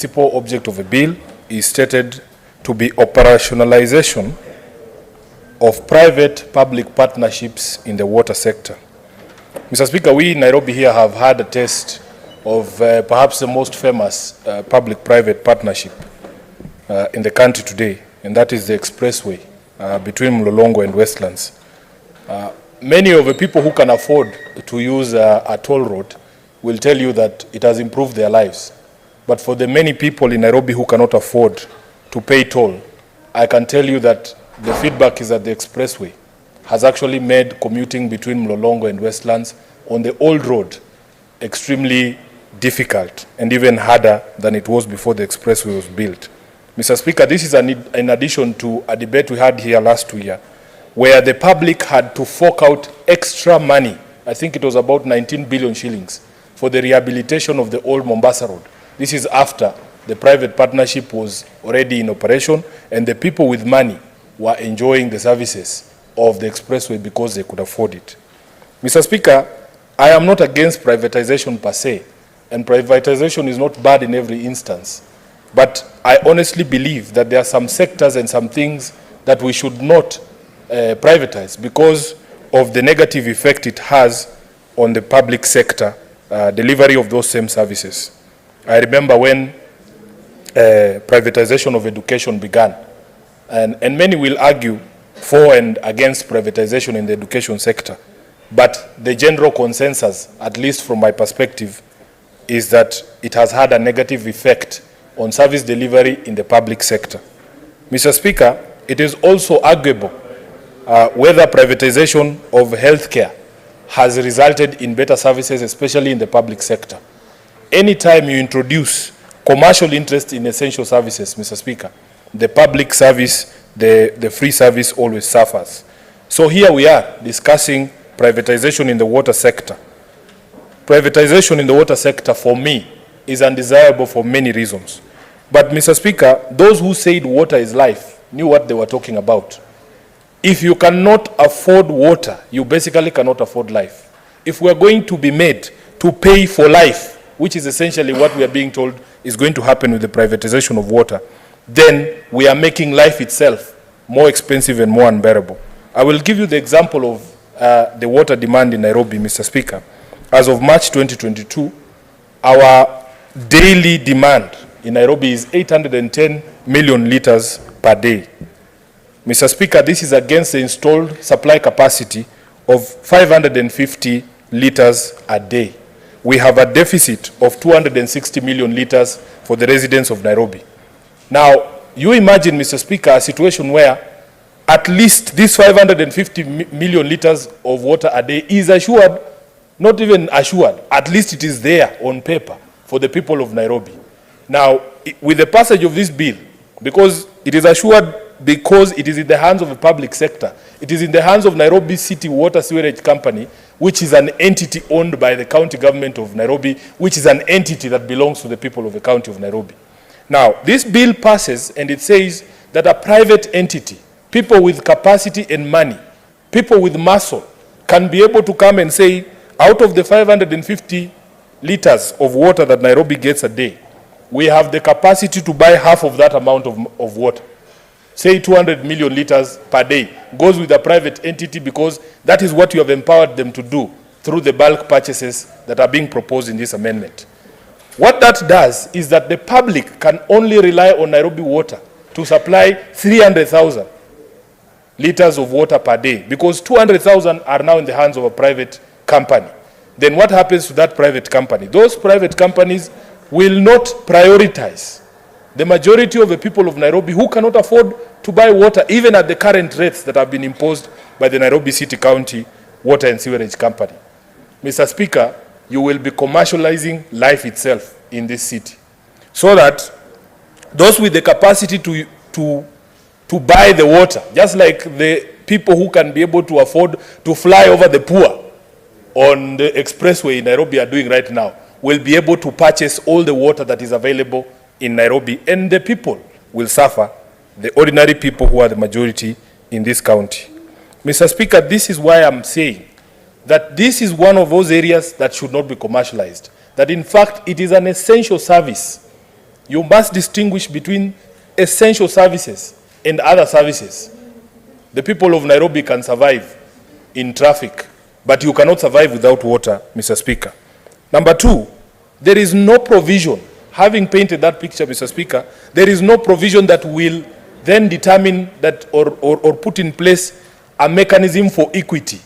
principal object of the bill is stated to be operationalization of private-public partnerships in the water sector. Mr. Speaker, we in Nairobi here have had a taste of perhaps the most famous public-private partnership in the country today, and that is the expressway between Mlolongo and Westlands. Many of the people who can afford to use a toll road will tell you that it has improved their lives. But for the many people in Nairobi who cannot afford to pay toll, I can tell you that the feedback is that the expressway has actually made commuting between Mlolongo and Westlands on the old road extremely difficult and even harder than it was before the expressway was built. Mr. Speaker, this is in addition to a debate we had here last year where the public had to fork out extra money. I think it was about 19 billion shillings for the rehabilitation of the old Mombasa Road. This is after the private partnership was already in operation and the people with money were enjoying the services of the expressway because they could afford it. Mr. Speaker, I am not against privatization per se, and privatization is not bad in every instance. But I honestly believe that there are some sectors and some things that we should not privatize because of the negative effect it has on the public sector delivery of those same services. I remember when privatization of education began, and many will argue for and against privatization in the education sector. But the general consensus, at least from my perspective, is that it has had a negative effect on service delivery in the public sector. Mr. Speaker, it is also arguable whether privatization of healthcare has resulted in better services, especially in the public sector. Anytime you introduce commercial interest in essential services, Mr. Speaker, the public service, the free service always suffers. So here we are discussing privatization in the water sector. Privatization in the water sector, for me, is undesirable for many reasons. But, Mr. Speaker, those who said water is life knew what they were talking about. If you cannot afford water, you basically cannot afford life. If we are going to be made to pay for life, which is essentially what we are being told is going to happen with the privatization of water, then we are making life itself more expensive and more unbearable. I will give you the example of the water demand in Nairobi, Mr. Speaker. As of March 2022, our daily demand in Nairobi is 810 million liters per day. Mr. Speaker, this is against the installed supply capacity of 550 liters a day. We have a deficit of 260 million liters for the residents of Nairobi. Now, you imagine, Mr. Speaker, a situation where at least this 550 million liters of water a day is assured, not even assured, at least it is there on paper for the people of Nairobi. Now, with the passage of this bill, because it is assured because it is in the hands of the public sector, it is in the hands of Nairobi City Water Sewerage Company, which is an entity owned by the county government of Nairobi, which is an entity that belongs to the people of the county of Nairobi. Now, this bill passes and it says that a private entity, people with capacity and money, people with muscle, can be able to come and say, out of the 550 liters of water that Nairobi gets a day, we have the capacity to buy half of that amount of water. Say 200 million liters per day goes with a private entity because that is what you have empowered them to do through the bulk purchases that are being proposed in this amendment. What that does is that the public can only rely on Nairobi Water to supply 300,000 liters of water per day because 200,000 are now in the hands of a private company. Then what happens to that private company? Those private companies will not prioritize the majority of the people of Nairobi who cannot afford to buy water, even at the current rates that have been imposed by the Nairobi City County Water and Sewerage Company. Mr. Speaker, you will be commercializing life itself in this city so that those with the capacity to buy the water, just like the people who can be able to afford to fly over the poor on the expressway in Nairobi are doing right now, will be able to purchase all the water that is available in Nairobi, and the people will suffer, the ordinary people who are the majority in this county. Mr. Speaker, this is why I'm saying that this is one of those areas that should not be commercialized, that in fact it is an essential service You must distinguish between essential services and other services. The people of Nairobi can survive in traffic, but you cannot survive without water, Mr. Speaker. Number two, there is no provision, having painted that picture, Mr. Speaker, there is no provision that will then determine that or put in place a mechanism for equity.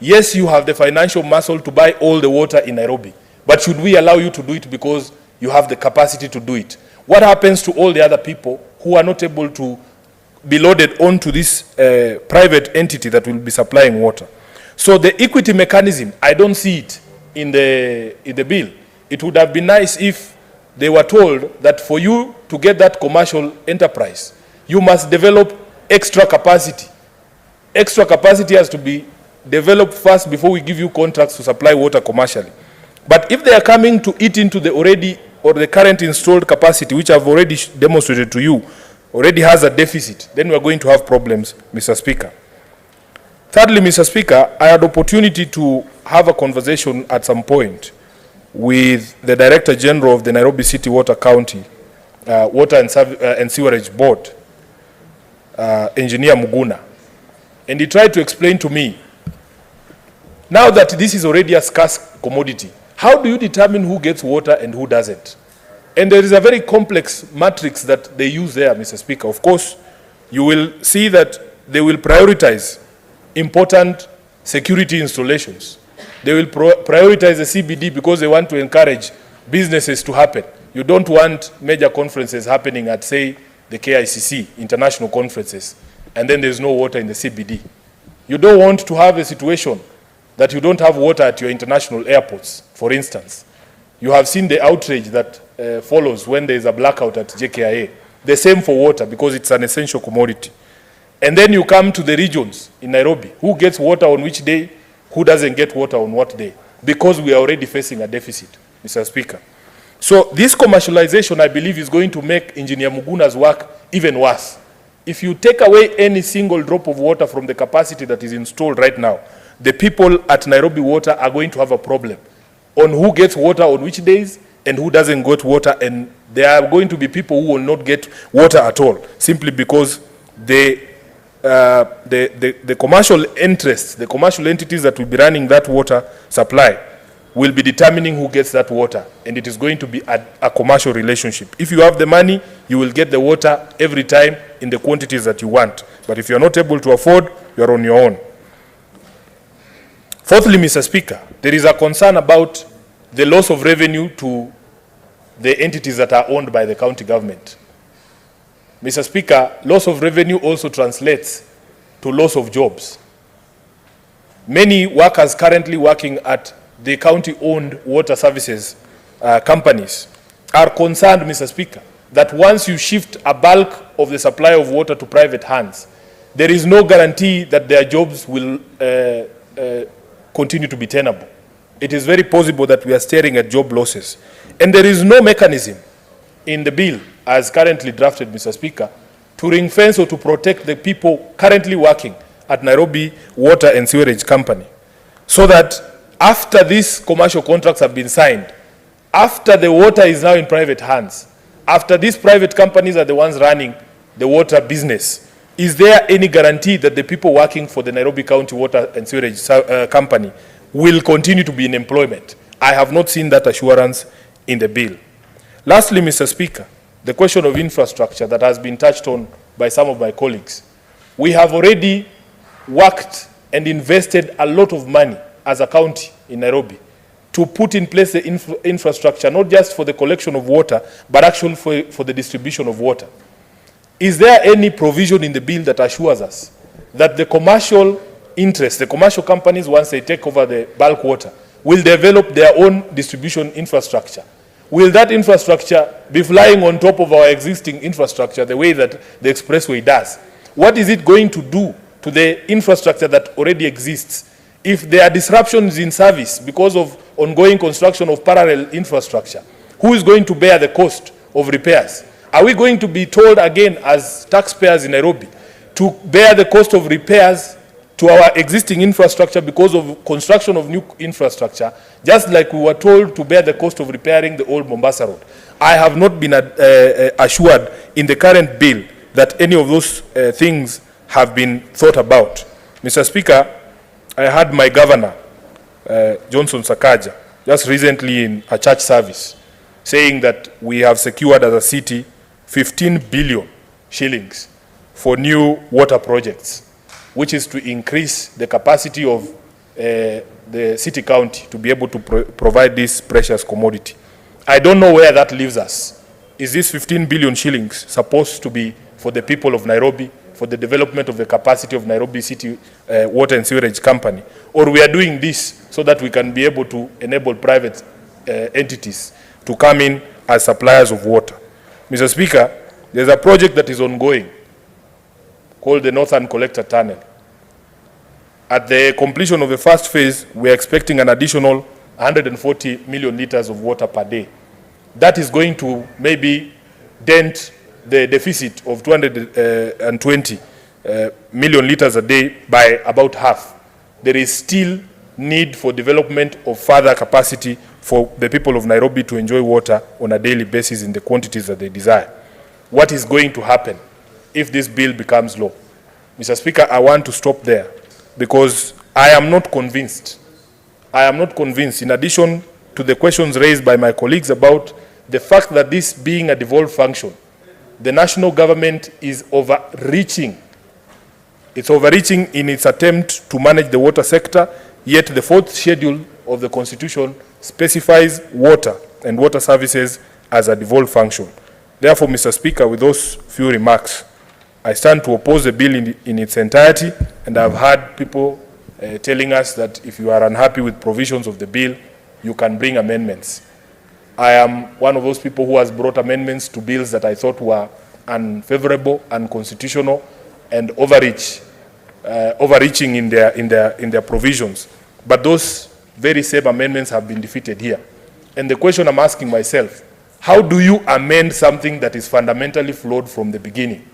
Yes, you have the financial muscle to buy all the water in Nairobi, but should we allow you to do it because you have the capacity to do it? What happens to all the other people who are not able to be loaded onto this private entity that will be supplying water? So the equity mechanism, I don't see it in the bill. It would have been nice if they were told that for you to get that commercial enterprise, you must develop extra capacity. Extra capacity has to be developed first before we give you contracts to supply water commercially. But if they are coming to eat into the already or the current installed capacity, which I've already demonstrated to you, already has a deficit, then we are going to have problems, Mr. Speaker. Thirdly, Mr. Speaker, I had opportunity to have a conversation at some point with the Director General of the Nairobi City Water County, Water and Sewerage Board, Engineer Muguna. And he tried to explain to me, now that this is already a scarce commodity, how do you determine who gets water and who doesn't? And there is a very complex matrix that they use there, Mr. Speaker. Of course, you will see that they will prioritize important security installations. They will prioritize the CBD because they want to encourage businesses to happen. You don't want major conferences happening at, say, the KICC, international conferences, and then there's no water in the CBD. You don't want to have a situation that you don't have water at your international airports, for instance. You have seen the outrage that follows when there is a blackout at JKIA. The same for water because it's an essential commodity. And then you come to the regions in Nairobi. Who gets water on which day? Who doesn't get water on what day? Because we are already facing a deficit, Mr. Speaker. So this commercialization, I believe, is going to make Engineer Muguna's work even worse. If you take away any single drop of water from the capacity that is installed right now, the people at Nairobi Water are going to have a problem on who gets water on which days and who doesn't get water, and there are going to be people who will not get water at all, simply because the commercial interests, the commercial entities that will be running that water supply will be determining who gets that water, and it is going to be a commercial relationship. If you have the money, you will get the water every time in the quantities that you want. But if you are not able to afford, you are on your own. Fourthly, Mr. Speaker, there is a concern about the loss of revenue to the entities that are owned by the county government. Mr. Speaker, loss of revenue also translates to loss of jobs. Many workers currently working at the county-owned water services companies are concerned, Mr. Speaker, that once you shift a bulk of the supply of water to private hands, there is no guarantee that their jobs will continue to be tenable. It is very possible that we are staring at job losses. And there is no mechanism in the bill, as currently drafted, Mr. Speaker, to ring fence or to protect the people currently working at Nairobi Water and Sewerage Company, so that after these commercial contracts have been signed, after the water is now in private hands, after these private companies are the ones running the water business, is there any guarantee that the people working for the Nairobi County Water and Sewerage Company will continue to be in employment? I have not seen that assurance in the bill. Lastly, Mr. Speaker, the question of infrastructure that has been touched on by some of my colleagues. We have already worked and invested a lot of money as a county in Nairobi to put in place the infrastructure, not just for the collection of water, but actually for the distribution of water. Is there any provision in the bill that assures us that the commercial interests, the commercial companies, once they take over the bulk water, will develop their own distribution infrastructure? Will that infrastructure be flying on top of our existing infrastructure the way that the expressway does? What is it going to do to the infrastructure that already exists? If there are disruptions in service because of ongoing construction of parallel infrastructure, who is going to bear the cost of repairs? Are we going to be told again as taxpayers in Nairobi to bear the cost of repairs to our existing infrastructure because of construction of new infrastructure, just like we were told to bear the cost of repairing the old Mombasa Road? I have not been assured in the current bill that any of those things have been thought about. Mr. Speaker, I had my governor, Johnson Sakaja, just recently in a church service, saying that we have secured as a city 15 billion shillings for new water projects, which is to increase the capacity of the city county to be able to provide this precious commodity. I don't know where that leaves us. Is this 15 billion shillings supposed to be for the people of Nairobi, for the development of the capacity of Nairobi City Water and Sewerage Company, or we are doing this so that we can be able to enable private entities to come in as suppliers of water? Mr. Speaker, there's a project that is ongoing called the Northern Collector Tunnel. At the completion of the first phase, we are expecting an additional 140 million liters of water per day. That is going to maybe dent the deficit of 220 million liters a day by about half. There is still need for development of further capacity for the people of Nairobi to enjoy water on a daily basis in the quantities that they desire. What is going to happen if this bill becomes law? Mr. Speaker, I want to stop there because I am not convinced. I am not convinced, in addition to the questions raised by my colleagues about the fact that this being a devolved function, the national government is overreaching. It's overreaching in its attempt to manage the water sector, yet the fourth schedule of the Constitution specifies water and water services as a devolved function. Therefore, Mr. Speaker, with those few remarks, I stand to oppose the bill in its entirety, and I've heard people telling us that if you are unhappy with provisions of the bill, you can bring amendments. I am one of those people who has brought amendments to bills that I thought were unfavorable, unconstitutional, and overreaching in their provisions. But those very same amendments have been defeated here. And the question I'm asking myself, how do you amend something that is fundamentally flawed from the beginning?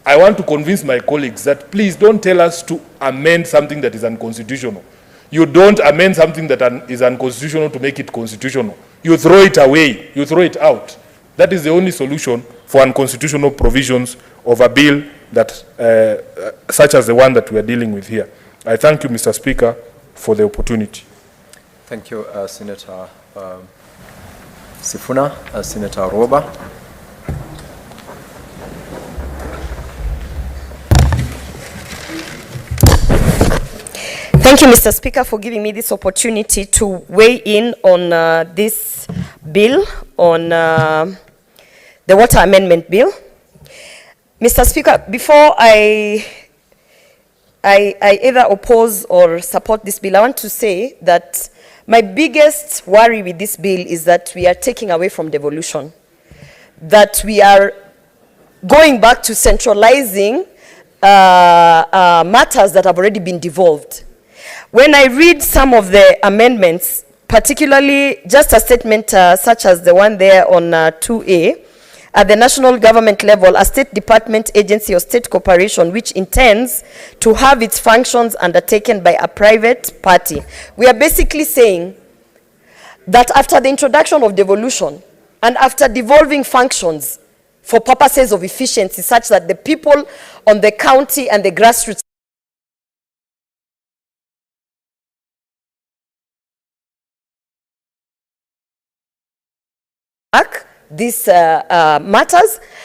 I want to convince my colleagues that please don't tell us to amend something that is unconstitutional. You don't amend something that is unconstitutional to make it constitutional. You throw it away, you throw it out. That is the only solution for unconstitutional provisions of a bill that, such as the one that we are dealing with here. I thank you, Mr. Speaker, for the opportunity. Thank you, Senator Sifuna. Senator Roba. Thank you, Mr. Speaker, for giving me this opportunity to weigh in on this bill, on the Water Amendment Bill. Mr. Speaker, before I either oppose or support this bill, I want to say that my biggest worry with this bill is that we are taking away from devolution, that we are going back to centralizing matters that have already been devolved. When I read some of the amendments, particularly just a statement such as the one there on 2A, at the national government level, a state department, agency, or state corporation which intends to have its functions undertaken by a private party. We are basically saying that after the introduction of devolution and after devolving functions for purposes of efficiency, such that the people on the county and the grassroots these matters,